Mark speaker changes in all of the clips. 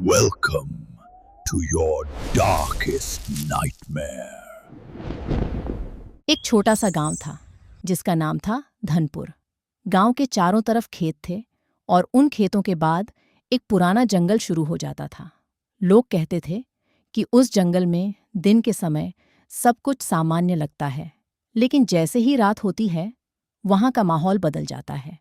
Speaker 1: Welcome to your darkest nightmare.
Speaker 2: एक छोटा सा गांव था जिसका नाम था धनपुर। गांव के चारों तरफ खेत थे और उन खेतों के बाद एक पुराना जंगल शुरू हो जाता था। लोग कहते थे कि उस जंगल में दिन के समय सब कुछ सामान्य लगता है, लेकिन जैसे ही रात होती है वहां का माहौल बदल जाता है।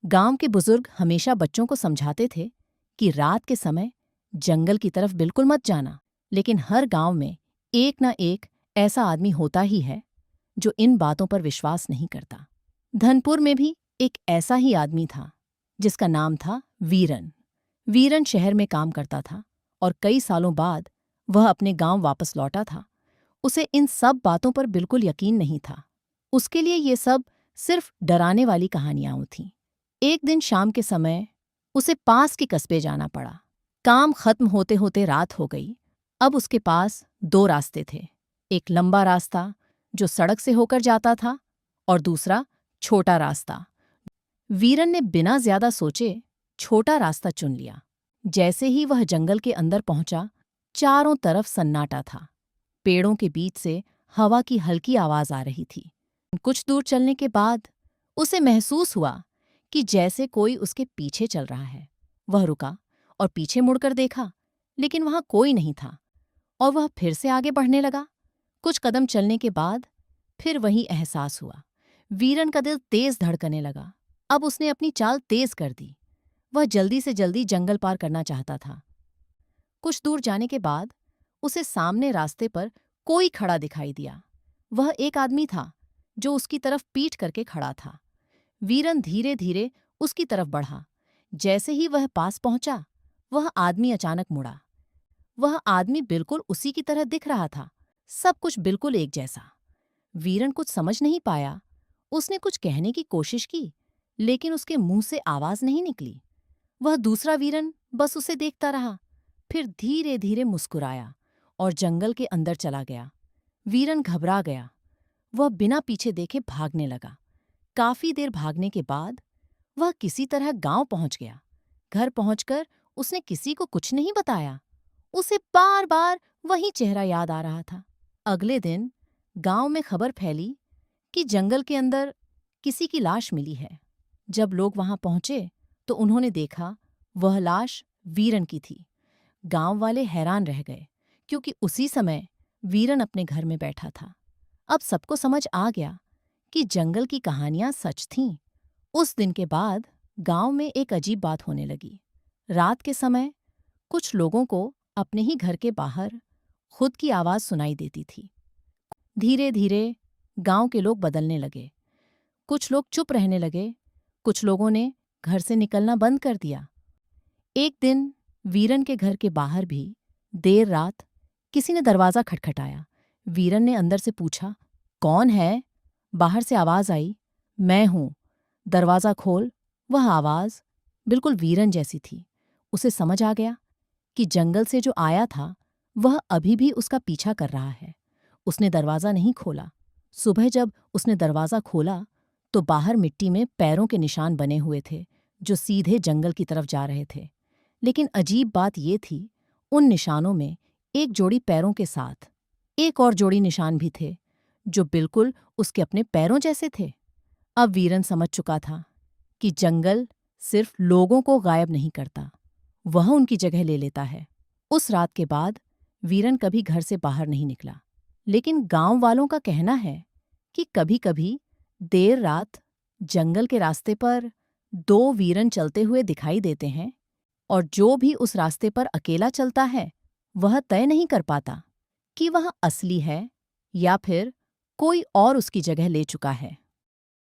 Speaker 2: गांव के बुजुर्ग हमेशा बच्चों को समझाते थे कि रात के समय जंगल की तरफ बिल्कुल मत जाना, लेकिन हर गांव में एक ना एक ऐसा आदमी होता ही है जो इन बातों पर विश्वास नहीं करता। धनपुर में भी एक ऐसा ही आदमी था जिसका नाम था वीरन। वीरन शहर में काम करता था और कई सालों बाद वह अपने गांव वापस लौटा था। उसे इन सब बातों पर बिल्कुल यकीन नहीं था। उसके लिए ये सब सिर्फ डराने वाली कहानियां थीं। एक दिन शाम के समय उसे पास के कस्बे जाना पड़ा। काम खत्म होते होते रात हो गई। अब उसके पास दो रास्ते थे, एक लंबा रास्ता जो सड़क से होकर जाता था और दूसरा छोटा रास्ता। वीरन ने बिना ज्यादा सोचे छोटा रास्ता चुन लिया। जैसे ही वह जंगल के अंदर पहुंचा, चारों तरफ सन्नाटा था। पेड़ों के बीच से हवा की हल्की आवाज आ रही थी। कुछ दूर चलने के बाद उसे महसूस हुआ कि जैसे कोई उसके पीछे चल रहा है। वह रुका और पीछे मुड़कर देखा, लेकिन वहां कोई नहीं था और वह फिर से आगे बढ़ने लगा। कुछ कदम चलने के बाद फिर वही एहसास हुआ। वीरन का दिल तेज धड़कने लगा। अब उसने अपनी चाल तेज कर दी। वह जल्दी से जल्दी जंगल पार करना चाहता था। कुछ दूर जाने के बाद उसे सामने रास्ते पर कोई खड़ा दिखाई दिया। वह एक आदमी था जो उसकी तरफ पीठ करके खड़ा था। वीरन धीरे धीरे उसकी तरफ बढ़ा। जैसे ही वह पास पहुंचा, वह आदमी अचानक मुड़ा। वह आदमी बिल्कुल उसी की तरह दिख रहा था, सब कुछ बिल्कुल एक जैसा। वीरन कुछ समझ नहीं पाया। उसने कुछ कहने की कोशिश की, लेकिन उसके मुंह से आवाज नहीं निकली। वह दूसरा वीरन बस उसे देखता रहा, फिर धीरे धीरे मुस्कुराया और जंगल के अंदर चला गया। वीरन घबरा गया। वह बिना पीछे देखे भागने लगा। काफी देर भागने के बाद वह किसी तरह गांव पहुंच गया। घर पहुंचकर उसने किसी को कुछ नहीं बताया। उसे बार बार वही चेहरा याद आ रहा था। अगले दिन गांव में खबर फैली कि जंगल के अंदर किसी की लाश मिली है। जब लोग वहां पहुंचे तो उन्होंने देखा वह लाश वीरन की थी। गांव वाले हैरान रह गए, क्योंकि उसी समय वीरन अपने घर में बैठा था। अब सबको समझ आ गया कि जंगल की कहानियां सच थीं। उस दिन के बाद गांव में एक अजीब बात होने लगी। रात के समय कुछ लोगों को अपने ही घर के बाहर खुद की आवाज सुनाई देती थी। धीरे धीरे गांव के लोग बदलने लगे। कुछ लोग चुप रहने लगे, कुछ लोगों ने घर से निकलना बंद कर दिया। एक दिन वीरन के घर के बाहर भी देर रात किसी ने दरवाजा खटखटाया। वीरन ने अंदर से पूछा, कौन है? बाहर से आवाज आई, मैं हूं, दरवाजा खोल। वह आवाज बिल्कुल वीरन जैसी थी। उसे समझ आ गया कि जंगल से जो आया था वह अभी भी उसका पीछा कर रहा है। उसने दरवाजा नहीं खोला। सुबह जब उसने दरवाजा खोला तो बाहर मिट्टी में पैरों के निशान बने हुए थे जो सीधे जंगल की तरफ जा रहे थे। लेकिन अजीब बात ये थी, उन निशानों में एक जोड़ी पैरों के साथ एक और जोड़ी निशान भी थे जो बिल्कुल उसके अपने पैरों जैसे थे। अब वीरन समझ चुका था कि जंगल सिर्फ लोगों को गायब नहीं करता, वह उनकी जगह ले लेता है। उस रात के बाद वीरन कभी घर से बाहर नहीं निकला। लेकिन गांव वालों का कहना है कि कभी-कभी देर रात जंगल के रास्ते पर दो वीरन चलते हुए दिखाई देते हैं, और जो भी उस रास्ते पर अकेला चलता है वह तय नहीं कर पाता कि वह असली है या फिर कोई और उसकी जगह ले चुका है।